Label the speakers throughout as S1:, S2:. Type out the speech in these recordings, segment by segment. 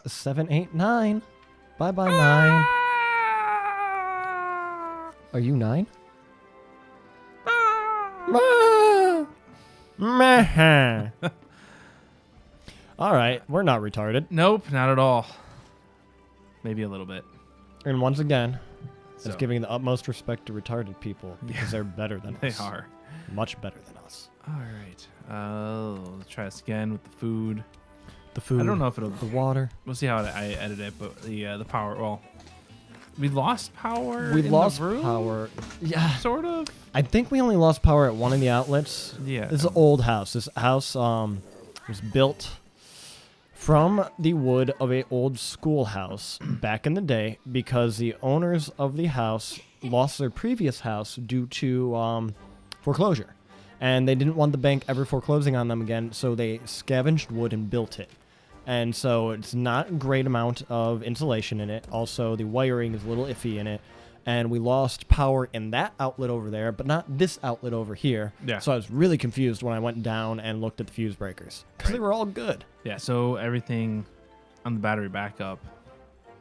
S1: Seven, 8, 9. Bye bye 9. Are you 9? All right, we're not retarded.
S2: Nope, not at all. Maybe a little bit.
S1: And once again,
S2: So,
S1: it's giving the utmost respect to retarded people because they're better than
S2: they
S1: us.
S2: are.
S1: Much better than us.
S2: All right. Let's try this again with the food.
S1: The food.
S2: I don't know if it'll.
S1: The water.
S2: We'll see how I edit it, but the power. Well, we lost power.
S1: We
S2: in
S1: lost
S2: the room,
S1: power. Yeah.
S2: sort of.
S1: I think we only lost power at one of the outlets.
S2: Yeah.
S1: This is an old house. This house was built from the wood of a old schoolhouse back in the day because the owners of the house lost their previous house due to foreclosure. And they didn't want the bank ever foreclosing on them again, so they scavenged wood and built it. And so it's not a great amount of insulation in it. Also, the wiring is a little iffy in it. And we lost power in that outlet over there, but not this outlet over here.
S2: Yeah.
S1: So I was really confused when I went down and looked at the fuse breakers because they were all good.
S2: Yeah. So everything on the battery backup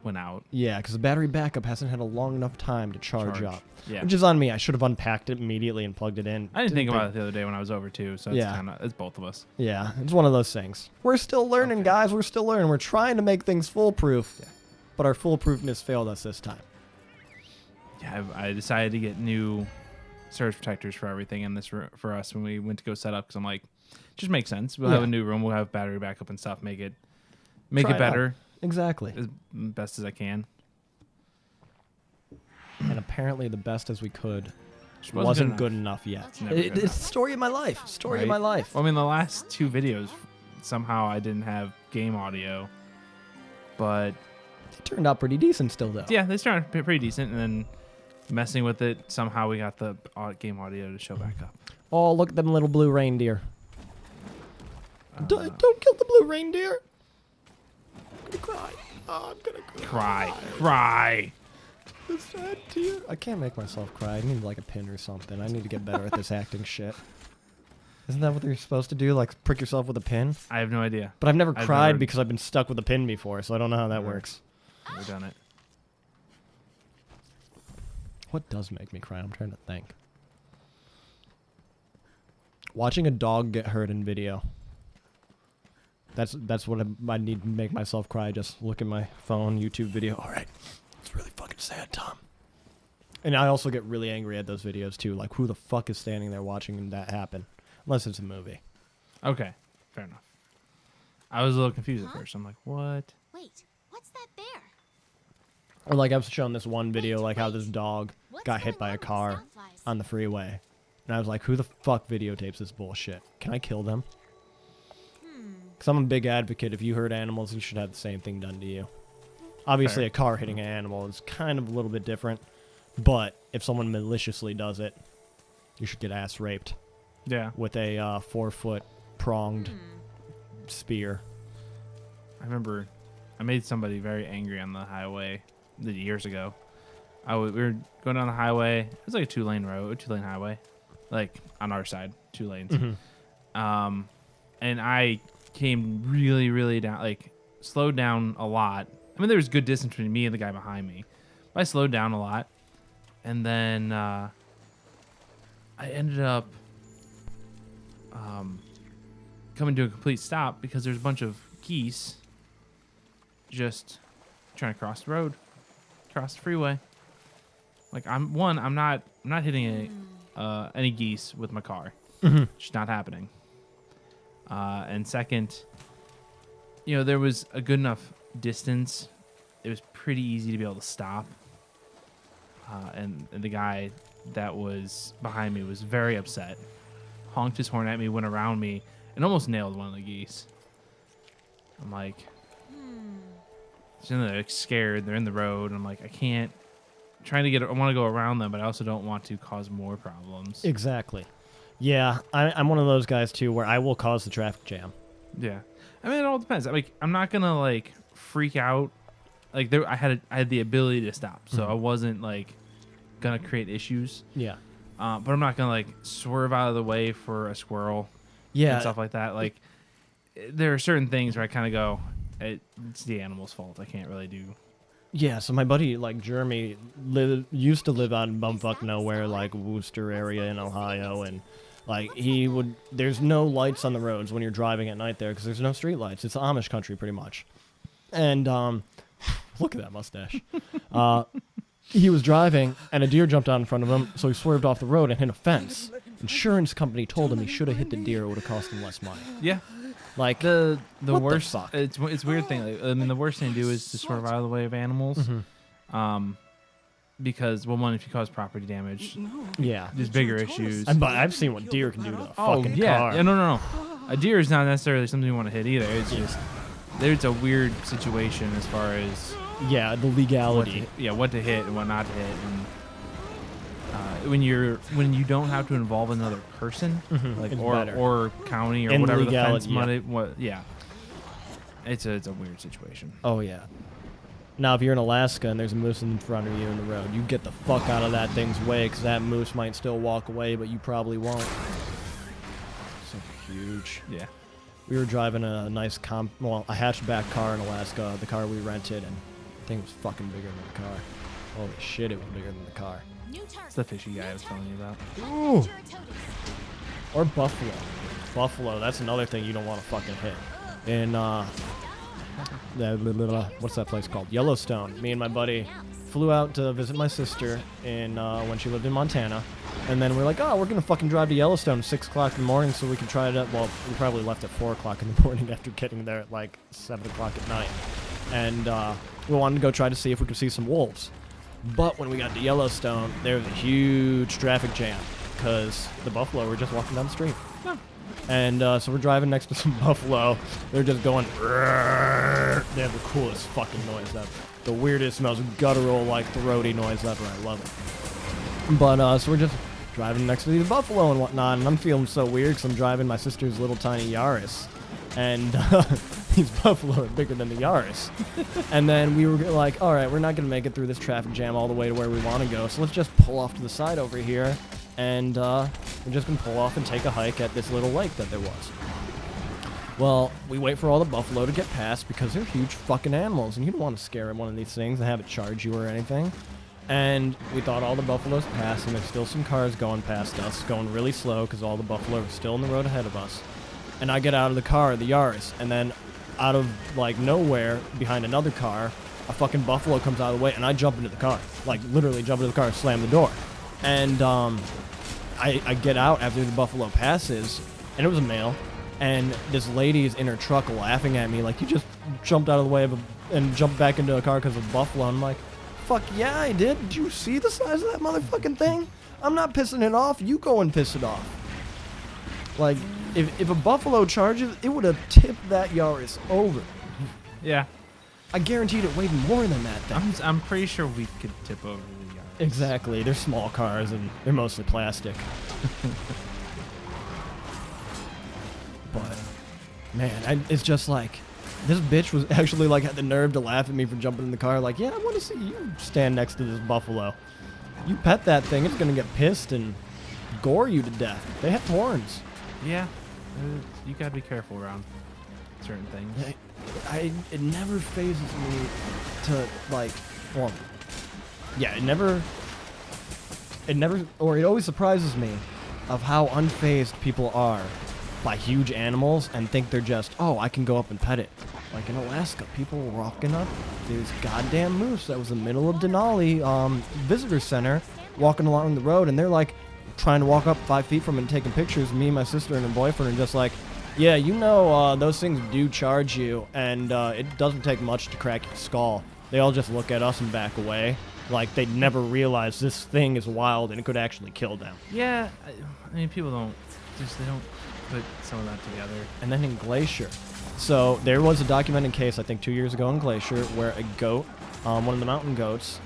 S2: went out.
S1: Yeah, because the battery backup hasn't had a long enough time to charge up.
S2: Yeah.
S1: Which is on me. I should have unpacked it immediately and plugged it in.
S2: I didn't think about it the other day when I was over too. So it's
S1: Yeah.
S2: it's both of us.
S1: Yeah, it's one of those things. We're still learning,
S2: Okay.
S1: guys. We're still learning. We're trying to make things foolproof,
S2: Yeah.
S1: but our foolproofness failed us this time.
S2: Yeah. I decided to get new surge protectors for everything in this room for us when we went to go set up because I'm like, just makes sense. We'll have
S1: Yeah.
S2: a new room. We'll have battery backup and stuff. Make
S1: Try
S2: it
S1: it out.
S2: better
S1: Exactly.
S2: as best as I can.
S1: And apparently the best as we could
S2: Just
S1: wasn't
S2: enough.
S1: good enough yet.
S2: It's never good
S1: It's the
S2: enough.
S1: story of my life. Story of
S2: Right?
S1: my life.
S2: Well, I mean, the last two videos, somehow I didn't have game audio, but
S1: It turned out pretty decent still, though.
S2: yeah, they started pretty decent. And then messing with it, somehow we got the game audio to show back up.
S1: Oh, look at them little blue reindeer.
S2: Uh,
S1: Don't kill the blue reindeer. I'm gonna cry. Oh, I'm gonna cry.
S2: Cry.
S1: The sad tear. I can't make myself cry. I need like a pin or something. I need to get better at this acting shit. Isn't that what you're supposed to do? Like prick yourself with a pin?
S2: I have no idea.
S1: But I've never
S2: I've
S1: cried
S2: never-
S1: because I've been stuck with a pin before, so I don't know how that
S2: Never.
S1: works.
S2: We've done it.
S1: What does make me cry? I'm trying to think. Watching a dog get hurt in video. That's what I need to make myself cry. Just look at my phone, YouTube video. All right, it's really fucking sad, Tom. And I also get really angry at those videos too. Like, who the fuck is standing there watching that happen? Unless it's a movie.
S2: Okay, fair enough. I was a little confused at first. I'm like, what?
S3: Wait, what's that there?
S1: Or like I was showing this one video,
S3: Wait,
S1: like how
S3: wait.
S1: this dog
S3: What's
S1: got hit
S3: going
S1: by
S3: on
S1: a
S3: with the
S1: car
S3: soundflies?
S1: on the freeway. And I was like, who the fuck videotapes this bullshit? Can I kill them? Because I'm a big advocate. If you hurt animals, you should have the same thing done to you. Obviously,
S2: Fair.
S1: a car hitting an animal is kind of a little bit different. But if someone maliciously does it, you should get ass raped
S2: Yeah.
S1: with a 4-foot pronged spear.
S2: I remember I made somebody very angry on the highway years ago. We were going down the highway. It was like a 2-lane road, 2-lane highway, like on our side, 2 lanes. And I came really, really down, like slowed down a lot. I mean, there was good distance between me and the guy behind me, but I slowed down a lot. And then I ended up coming to a complete stop because there's a bunch of geese just trying to cross the road, cross the freeway. Like I'm not hitting any geese with my car. It's just not happening. And second, there was a good enough distance. It was pretty easy to be able to stop. And the guy that was behind me was very upset, honked his horn at me, went around me, and almost nailed one of the geese. I'm like, so they're like scared. They're in the road. And I'm like, I want to go around them, but I also don't want to cause more problems.
S1: Exactly. Yeah, I'm one of those guys too where I will cause the traffic jam.
S2: Yeah. I mean, it all depends. Like, I'm not going to like freak out. Like I had the ability to stop. So I wasn't like gonna create issues.
S1: Yeah.
S2: But I'm not gonna like swerve out of the way for a squirrel.
S1: Yeah.
S2: And stuff like that. Like there are certain things where I kind of go, it's the animal's fault. I can't really do.
S1: Yeah, so my buddy, like, Jeremy, used to live out in bumfuck nowhere, like, Worcester area in Ohio, and, like, there's no lights on the roads when you're driving at night there, because there's no street lights. It's Amish country, pretty much. And, look at that mustache. He was driving, and a deer jumped out in front of him, so he swerved off the road and hit a fence. Insurance company told him he should have hit the deer. It would have cost him less money.
S2: Yeah.
S1: Like,
S2: the
S1: what
S2: worst.
S1: the fuck?
S2: It's a weird thing. Like, I mean, the worst thing to do is to swerve out of the way of animals.
S1: Mm-hmm.
S2: Because, well, one, if you cause property damage,
S1: Yeah.
S2: there's bigger issues.
S1: But I've seen what deer can do to a fucking
S2: yeah.
S1: car.
S2: Yeah, no. A deer is not necessarily something you want to hit either. It's just there's a weird situation as far as
S1: Yeah, the legality.
S2: what to hit and what not to hit, and when you don't have to involve another person, like
S1: It's better.
S2: or county or
S1: And
S2: whatever
S1: legality,
S2: the fence it's a weird situation.
S1: Oh, yeah. Now, if you're in Alaska and there's a moose in front of you in the road, you get the fuck out of that thing's way, because that moose might still walk away, but you probably won't. So huge.
S2: Yeah.
S1: We were driving a nice a hatchback car in Alaska, the car we rented, and the thing was fucking bigger than the car. Holy shit, it was bigger than the car.
S3: New
S2: It's
S3: target.
S2: the fishy guy I was telling you about.
S1: Ooh.
S3: Juratotus.
S1: Or buffalo. Buffalo, that's another thing you don't want to fucking hit. In, what's that place called? Yellowstone. Me and my buddy flew out to visit my sister when she lived in Montana. And then we're like, we're going to fucking drive to Yellowstone at 6 o'clock in the morning so we can try it out. Well, we probably left at 4 o'clock in the morning after getting there at like 7 o'clock at night. And we wanted to go try to see if we could see some wolves. But when we got to Yellowstone, there was a huge traffic jam because the buffalo were just walking down the street.
S2: Oh.
S1: And so we're driving next to some buffalo. They're just going. They have the coolest fucking noise ever. The weirdest, most guttural, like throaty noise ever. I love it. But so we're just driving next to these buffalo and whatnot, and I'm feeling so weird because I'm driving my sister's little tiny Yaris, and these buffalo are bigger than the Yaris. And then we were like, all right, we're not gonna make it through this traffic jam all the way to where we want to go, so let's just pull off to the side over here, and we're just gonna pull off and take a hike at this little lake that there was. Well, we wait for all the buffalo to get past because they're huge fucking animals, and you don't want to scare one of these things and have it charge you or anything. And we thought all the buffaloes passed, and there's still some cars going past us, going really slow because all the buffalo are still in the road ahead of us. And I get out of the car, the Yaris, and then out of, like, nowhere, behind another car, a fucking buffalo comes out of the way, and I jump into the car. Like, literally jump into the car, slam the door. And I get out after the buffalo passes, and it was a male, and this lady is in her truck laughing at me like, you just jumped out of the way and jumped back into a car because of buffalo. And I'm like, fuck yeah, I did. Did you see the size of that motherfucking thing? I'm not pissing it off. You go and piss it off. Like, if a buffalo charges, it would have tipped that Yaris over.
S2: Yeah.
S1: I guaranteed it weighed more than that thing.
S2: I'm pretty sure we could tip over the yard.
S1: Exactly. They're small cars, and they're mostly plastic. But, man, it's just like, this bitch was actually, like, had the nerve to laugh at me for jumping in the car. Like, yeah, I want to see you stand next to this buffalo. You pet that thing, it's going to get pissed and gore you to death. They have horns.
S2: Yeah. You gotta be careful around certain things.
S1: It never phases me to, like, well, yeah, it always surprises me of how unfazed people are by huge animals and think they're just, I can go up and pet it. Like in Alaska, people were walking up this goddamn moose that was in the middle of Denali Visitor Center, walking along the road, and they're like trying to walk up 5 feet from it and taking pictures. Me, my sister, and her boyfriend are just like, yeah, those things do charge you, and it doesn't take much to crack your skull. They all just look at us and back away, like they'd never realize this thing is wild and it could actually kill them.
S2: Yeah, I mean, people don't put some of that together.
S1: And then in Glacier, so there was a documented case, I think 2 years ago in Glacier, where a goat, one of the mountain goats,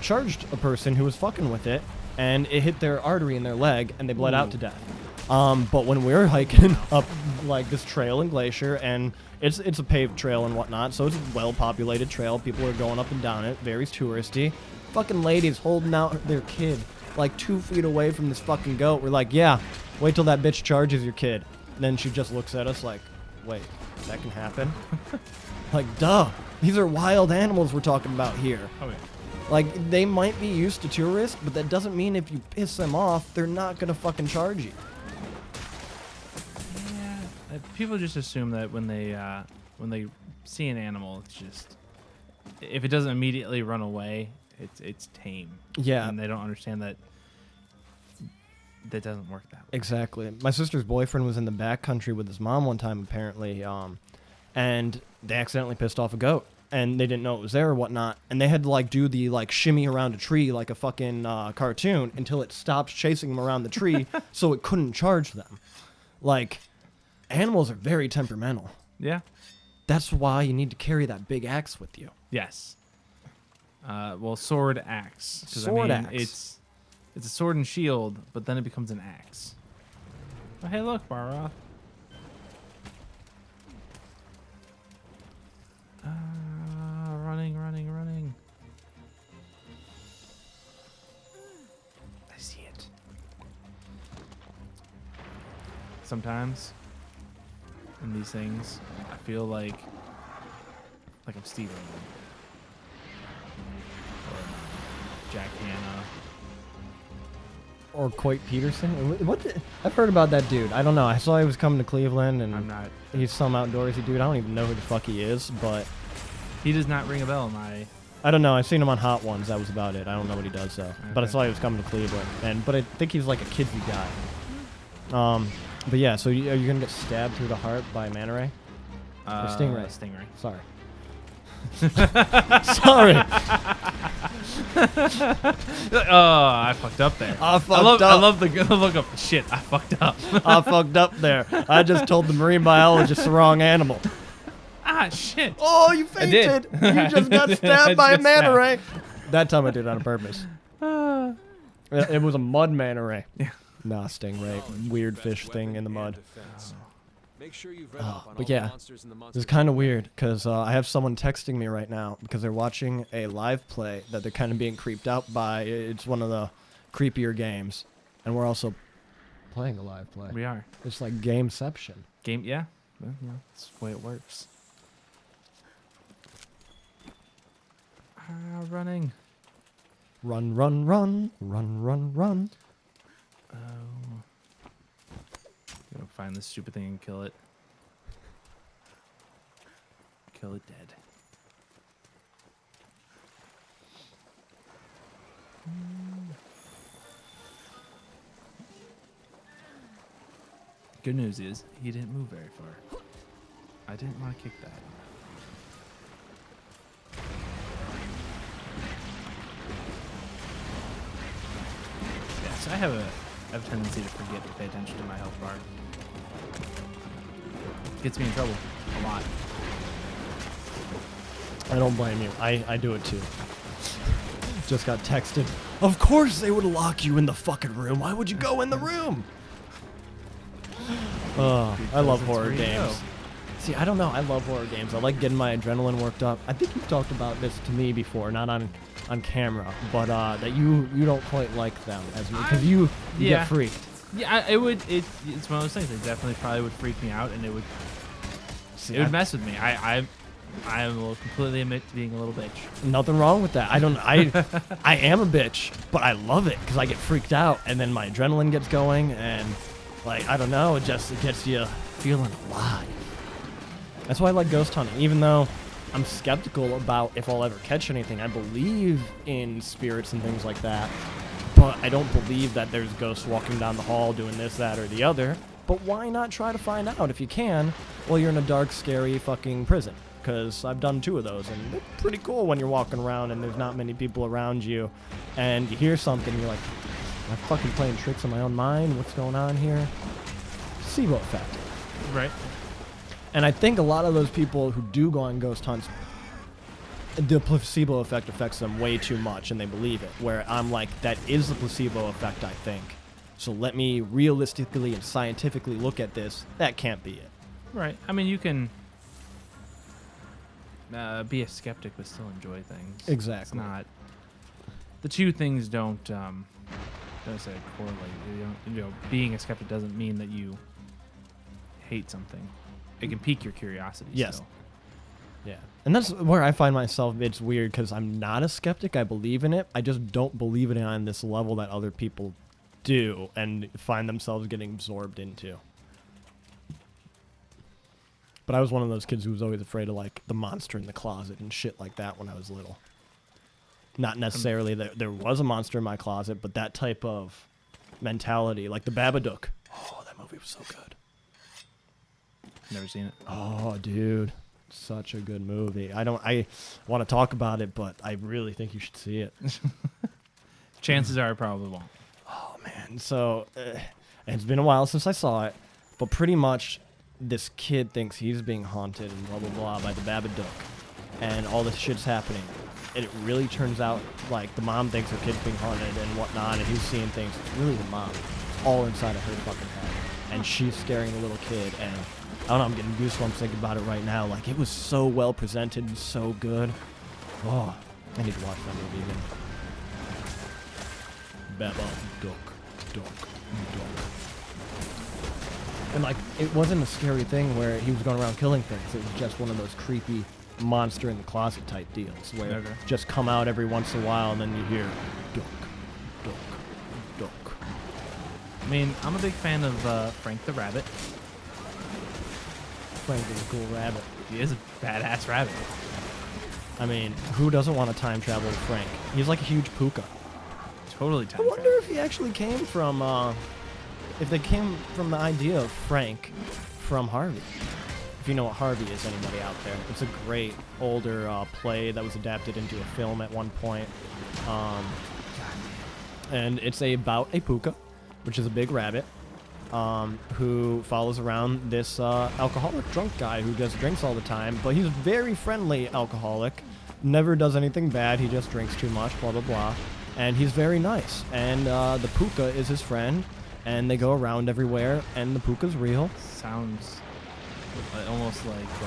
S1: charged a person who was fucking with it, and it hit their artery in their leg, and they bled out to death. But when we were hiking up like this trail in Glacier, and it's a paved trail and whatnot, so it's a well-populated trail. People are going up and down it, very touristy. fucking lady's holding out their kid like 2 feet away from this fucking goat. We're like, yeah, wait till that bitch charges your kid. And then she just looks at us like, wait, that can happen? Like, duh. These are wild animals we're talking about here.
S2: Oh, yeah.
S1: Like, they might be used to tourists, but that doesn't mean if you piss them off, they're not gonna fucking charge you.
S2: Yeah. People just assume that when they see an animal, it's just, if it doesn't immediately run away, it's tame.
S1: Yeah.
S2: And they don't understand that doesn't work that way.
S1: Exactly. My sister's boyfriend was in the backcountry with his mom one time, apparently, and they accidentally pissed off a goat, and they didn't know it was there or whatnot, and they had to like do the like shimmy around a tree like a fucking cartoon until it stopped chasing them around the tree, so it couldn't charge them. Like, animals are very temperamental.
S2: Yeah.
S1: That's why you need to carry that big axe with you.
S2: Yes. Well, sword axe. 'Cause,
S1: Sword axe.
S2: It's a sword and shield, but then it becomes an axe. Oh, hey, look, Barroth. Running. I see it. Sometimes in these things, I feel like I'm Steve Irwin. Or Jack Hanna.
S1: Or Coit Peterson. I've heard about that dude. I don't know. I saw he was coming to Cleveland, and
S2: I'm not.
S1: he's some outdoorsy dude. I don't even know who the fuck he is, but
S2: He does not ring a bell in my.
S1: I don't know. I've seen him on Hot Ones. That was about it. I don't know what he does though. But I
S2: Okay.
S1: saw he was coming to Cleveland, but I think he's like a kidsy guy. But yeah. So are you gonna get stabbed through the heart by a manta ray? Stingray.
S2: Stingray.
S1: Sorry. Sorry.
S2: Oh, I fucked up there.
S1: I fucked
S2: I
S1: up.
S2: love the look up. Shit, I fucked up.
S1: I fucked up there. I just told the marine biologist the wrong animal.
S2: Ah, shit.
S1: Oh, you
S2: I did.
S1: fainted. You just got
S2: I
S1: stabbed by a
S2: just
S1: manta
S2: stabbed.
S1: ray. That time I did it on purpose. It was a mud manta ray.
S2: Yeah.
S1: Nah, stingray. Weird fish thing in the mud.
S3: Make sure you've read up on
S1: But
S3: all the
S1: yeah,
S3: monsters in the monster
S1: it's kind of weird because I have someone texting me right now because they're watching a live play that they're kind of being creeped out by. It's one of the creepier games, and we're also playing a live play.
S2: We are.
S1: It's like gameception.
S2: Game, yeah. Well, yeah, that's the way it works. Running.
S1: Run, run, run, run, run, run.
S2: Oh. Gonna find this stupid thing and kill it. Kill it dead. Good news is he didn't move very far. I didn't want to kick that. Yeah, so I have a tendency to forget to pay attention to my health bar. Gets me in trouble a lot.
S1: I don't blame you. I do it too. Just got texted. Of course they would lock you in the fucking room. Why would you go in the room? I love
S2: that's
S1: horror
S2: where you
S1: games.
S2: go.
S1: See, I don't know. I love horror games. I like getting my adrenaline worked up. I think you've talked about this to me before, not on camera, but that you don't quite like them as much because you
S2: Yeah.
S1: get freaked.
S2: Yeah, it's one of those things. It definitely probably would freak me out, and it would
S1: See,
S2: it would mess with me. I will completely admit to being a little bitch.
S1: Nothing wrong with that. I am a bitch, but I love it because I get freaked out, and then my adrenaline gets going, and like I don't know, it gets you feeling alive. That's why I like ghost hunting, even though I'm skeptical about if I'll ever catch anything. I believe in spirits and things like that, but I don't believe that there's ghosts walking down the hall doing this, that, or the other. But why not try to find out if you can while you're in a dark, scary fucking prison? Because I've done 2 of those, and they're pretty cool when you're walking around and there's not many people around you, and you hear something, you're like, am I fucking playing tricks in my own mind? What's going on here? Placebo effect.
S2: Right.
S1: And I think a lot of those people who do go on ghost hunts, the placebo effect affects them way too much, and they believe it. Where I'm like, that is the placebo effect, I think. So let me realistically and scientifically look at this. That can't be it.
S2: Right. I mean, you can be a skeptic but still enjoy things.
S1: Exactly.
S2: It's not. the two things don't say correlate. Being a skeptic doesn't mean that you hate something. It can pique your curiosity.
S1: Yes.
S2: Still.
S1: Yeah. And that's where I find myself. It's weird because I'm not a skeptic. I believe in it. I just don't believe in it on this level that other people do and find themselves getting absorbed into. But I was one of those kids who was always afraid of, like, the monster in the closet and shit like that when I was little. Not necessarily that there was a monster in my closet, but that type of mentality, like the Babadook. Oh, that movie was so good.
S2: Never seen it.
S1: Oh, dude. Such a good movie. I want to talk about it, but I really think you should see it.
S2: Chances are I probably won't.
S1: Oh, man. So, it's been a while since I saw it, but pretty much this kid thinks he's being haunted and blah, blah, blah by the Babadook, and all this shit's happening. And it really turns out, like, the mom thinks her kid's being haunted and whatnot, and he's seeing things. It's really the mom. It's all inside of her fucking head. And she's scaring the little kid, and I don't know, I'm getting goosebumps thinking about it right now. Like, it was so well presented and so good. Oh, I need to watch that movie again. Babadook. And, like, it wasn't a scary thing where he was going around killing things. It was just one of those creepy monster in the closet type deals where just come out every once in a while and then you hear duck.
S2: I mean, I'm a big fan of Frank the Rabbit.
S1: Frank is a cool rabbit.
S2: He is a badass rabbit.
S1: I mean, who doesn't want to time travel with Frank? He's like a huge puka.
S2: Totally time
S1: I wonder if he actually came from, if they came from the idea of Frank from Harvey. If you know what Harvey is, anybody out there. It's a great older play that was adapted into a film at one point. And it's about a puka, which is a big rabbit, who follows around this alcoholic drunk guy who just drinks all the time. But he's a very friendly alcoholic, never does anything bad. He just drinks too much, blah, blah, blah. And he's very nice. And the puka is his friend, and they go around everywhere, and the puka's real.
S2: Sounds almost like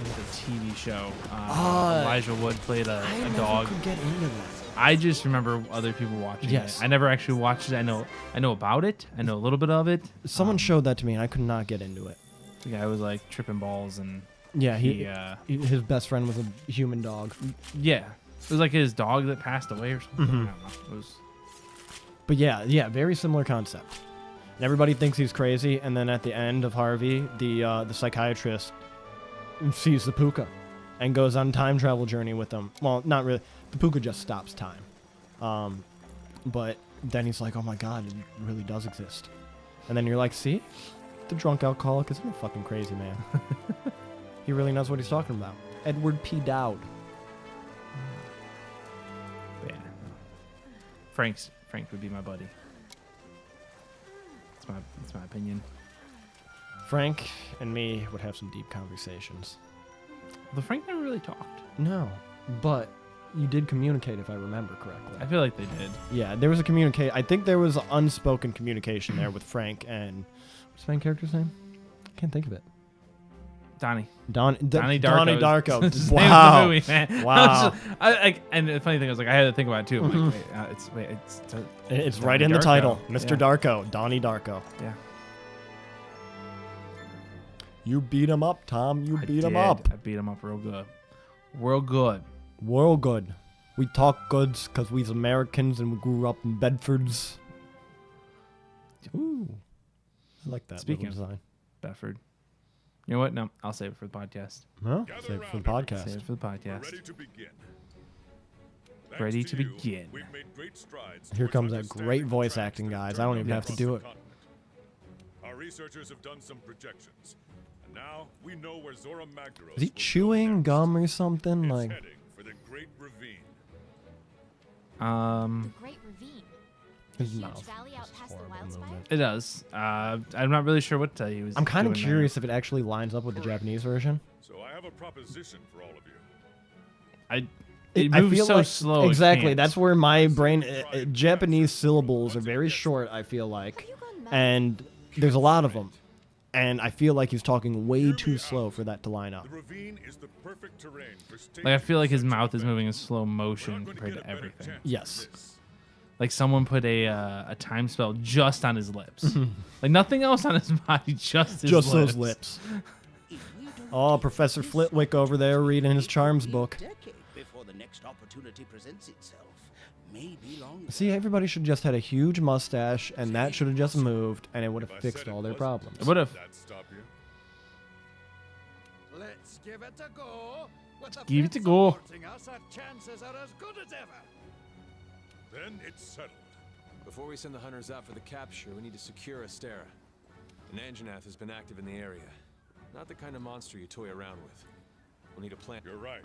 S2: the TV show. Elijah Wood played a dog.
S1: Could get into that.
S2: I just remember other people watching it. I never actually watched it. I know about it. I know a little bit of it.
S1: Someone showed that to me, and I could not get into it.
S2: The guy was like tripping balls, and
S1: yeah, his best friend was a human dog.
S2: Yeah, it was like his dog that passed away or something.
S1: Mm-hmm.
S2: I don't know. It was.
S1: But yeah, very similar concept. And everybody thinks he's crazy, and then at the end of Harvey, the psychiatrist sees the puka and goes on a time travel journey with him. Well, not really. The puka just stops time. But then he's like, oh my god, it really does exist. And then you're like, see? The drunk alcoholic isn't a fucking crazy man. He really knows what he's talking about. Edward P. Dowd.
S2: Yeah. Frank would be my buddy. That's my opinion.
S1: Frank and me would have some deep conversations.
S2: But Frank never really talked.
S1: No, but you did communicate, if I remember correctly.
S2: I feel like they did.
S1: Yeah, there was a communicate. I think there was unspoken communication there with Frank and what's the main character's name? I can't think of it.
S2: Donnie.
S1: Donnie
S2: Darko.
S1: Donnie Darko.
S2: Just
S1: Wow.
S2: name of the movie, man.
S1: Wow.
S2: And the funny thing was, like, I had to think about it too. I'm like,
S1: It's right
S2: Donnie
S1: in the
S2: Darko.
S1: title, Mr.
S2: Yeah.
S1: Darko, Donnie Darko.
S2: Yeah.
S1: You beat him up, Tom. You beat him
S2: did.
S1: up.
S2: I beat him up real good. Real good.
S1: World good. We talk goods because we's Americans and we grew up in Bedfords. Ooh. I like that
S2: Speaking
S1: little design.
S2: Bedford. You know what? No, I'll save it for the podcast.
S1: No? Save it for the podcast.
S2: Save it for the podcast.
S4: Ready to begin.
S2: Ready
S4: Thanks
S2: to
S4: you,
S2: begin.
S4: we've made great strides
S1: Here
S4: towards
S1: comes that
S4: understanding
S1: great
S4: the
S1: voice
S4: tracks
S1: acting,
S4: that
S1: guys. I don't even have to
S4: turn
S1: do
S4: across
S1: it.
S4: the continent. Our researchers have done some projections, and now we know where Zora Magdaros
S1: Is he
S4: will go
S1: chewing
S4: next.
S1: gum or something?
S4: It's
S1: Like,
S4: heading for the Great Ravine.
S5: The Great Ravine.
S1: his
S5: Huge
S1: mouth.
S5: valley out
S1: is
S5: past the
S1: horrible
S5: wildspire?
S1: movement.
S2: It does. I'm not really sure what to tell you.
S1: I'm kind of curious if it actually lines up with the Japanese version.
S4: So I have a proposition for all of you.
S2: It
S1: I
S2: moves
S1: feel
S2: so
S1: like-
S2: slow. it
S1: Exactly.
S2: can't.
S1: That's where my brain. Japanese syllables are very short, I feel like.
S5: Have you gone mad?
S1: And there's a lot of them. And I feel like he's talking way too slow for that to line up.
S4: The ravine is the perfect terrain for
S2: Like I feel like his
S4: staging
S2: mouth
S4: such
S2: is
S4: an
S2: moving in
S4: event.
S2: slow
S4: We're
S2: motion
S4: not going to
S2: compared
S4: get
S2: to
S4: a better
S2: everything.
S4: chance
S1: Yes.
S4: than this.
S2: Like someone put a time spell just on his lips. Like nothing else on his body, just his
S1: Just
S2: lips.
S1: those lips. Oh, Professor Flitwick over there reading his charms book.
S5: Before the next opportunity presents itself. Maybe longer.
S1: See, everybody should just had a huge mustache, and that should have just moved, and it would have
S4: If I
S1: fixed
S4: said it
S1: all their
S4: wasn't,
S1: problems.
S2: It would have.
S4: That stop you?
S3: Let's give it a go. With the
S2: Give it a
S3: Feds
S2: go.
S3: supporting us, our chances are as good as ever.
S4: Then it's settled.
S3: Before we send the hunters out for the capture, we need to secure Astera. An Anjanath has been active in the area. Not the kind of monster you toy around with. We'll need a plan.
S4: You're right.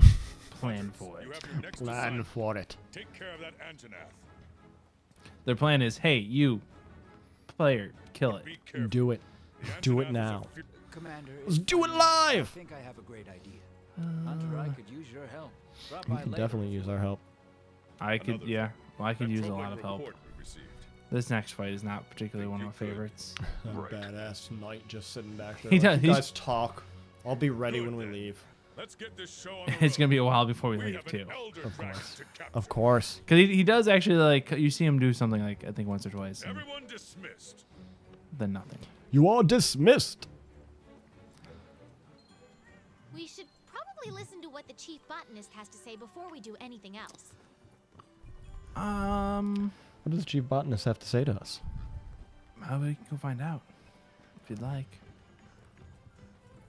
S2: Plan for
S4: You
S2: it.
S4: have your next
S1: Plan
S4: assignment.
S1: for it.
S4: Take care of that Anjanath.
S2: Their plan is, hey, you, player, kill it.
S4: Be careful.
S1: Do it.
S4: The
S1: Do it
S4: Anjanath is
S1: now.
S4: a fe-
S6: Commander,
S1: Let's
S6: if
S1: do it
S6: I may,
S1: live!
S6: I think I have a great idea. Hunter, I could use your help. Drop
S1: You
S6: by
S1: can
S6: later.
S1: definitely use our help.
S2: I could,
S4: Another
S2: yeah.
S4: thing.
S2: Well, I could
S4: That
S2: use a
S4: troubling
S2: lot of help.
S4: report we received.
S2: This next fight is not particularly one of my
S4: Think you could?
S2: favorites.
S4: Right.
S1: Badass knight just sitting back there.
S2: He
S1: like,
S2: does-
S1: "You
S2: he's-
S1: guys talk. I'll be ready
S4: Good
S1: when we
S4: then.
S1: leave.
S4: Let's get this show on the
S2: It's gonna
S4: road.
S2: be a while before we
S4: We
S2: leave
S4: have
S2: too.
S4: an elder
S1: Of
S4: dragon
S1: course.
S4: to capture.
S1: Of course.
S2: Cause he does actually like you see him do something like I think once or twice, and
S4: Everyone dismissed.
S2: then nothing.
S1: You are dismissed.
S7: We should probably listen to what the chief botanist has to say before we do anything else.
S1: What does the chief botanist have to say to us?
S2: How we can go find out if you'd like.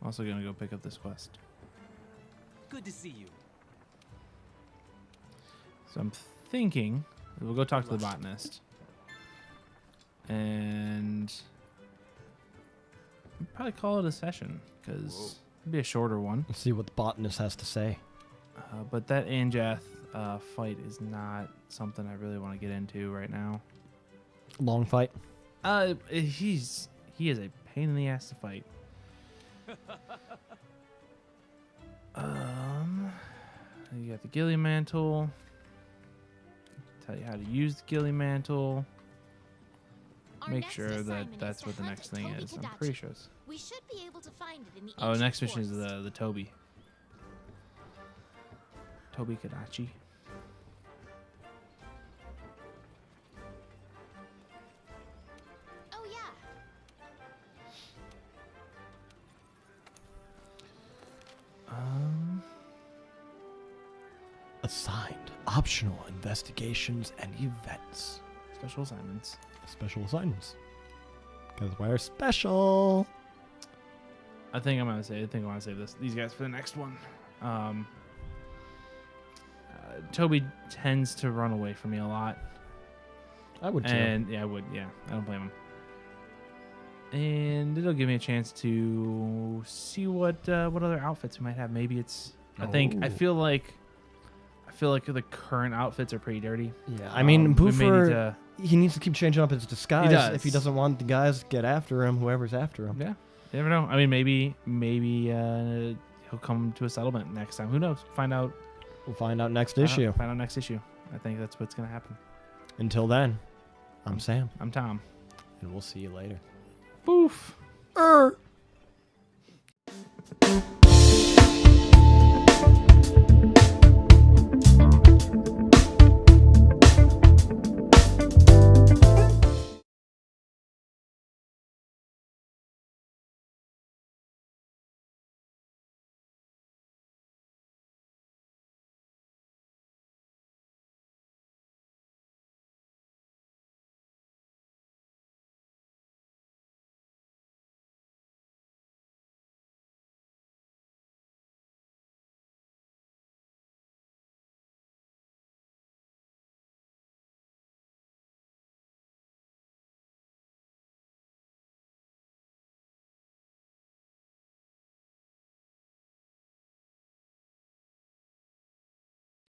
S2: I'm also gonna go pick up this quest.
S6: Good to see you.
S2: So I'm thinking we'll go talk to the botanist, and we'll probably call it a session because it'd be a shorter one.
S1: Let's see what the botanist has to say.
S2: But that Anjath fight is not something I really want to get into right now.
S1: Long fight.
S2: He is a pain in the ass to fight. You got the Gilly Mantle. Tell you how to use the Gilly Mantle.
S7: Our
S2: Make
S7: next
S2: sure that
S7: assignment
S2: that's
S7: is
S2: what
S7: to
S2: the
S7: hunt
S2: next thing
S7: Toby
S2: is. I'm
S7: Kadachi.
S2: pretty sure.
S7: We should be able to find it in the
S2: Oh,
S7: ancient
S2: next mission is
S7: forest.
S2: the Toby. Toby Kadachi.
S7: Oh yeah.
S1: Assigned. Optional investigations and events.
S2: Special assignments.
S1: Special assignments. Because we're special.
S2: I think I'm gonna save these guys for the next one. Toby tends to run away from me a lot,
S1: I would too.
S2: and yeah, I would. Yeah, I don't blame him. And it'll give me a chance to see what other outfits we might have. Maybe it's. I
S1: Ooh.
S2: feel like the current outfits are pretty dirty.
S1: Yeah, I mean,
S2: we may need
S1: Boofer,
S2: to-
S1: he needs to keep changing up his disguise
S2: does.
S1: if he doesn't want the guys to get after him, whoever's after him.
S2: Yeah, you never know. I mean, maybe he'll come to a settlement next time. Who knows? Find out.
S1: We'll find out next issue.
S2: Find out next issue. I think that's what's gonna happen.
S1: Until then, I'm Sam,
S2: I'm Tom.
S1: and we'll see you later.
S2: Boof.
S1: Er.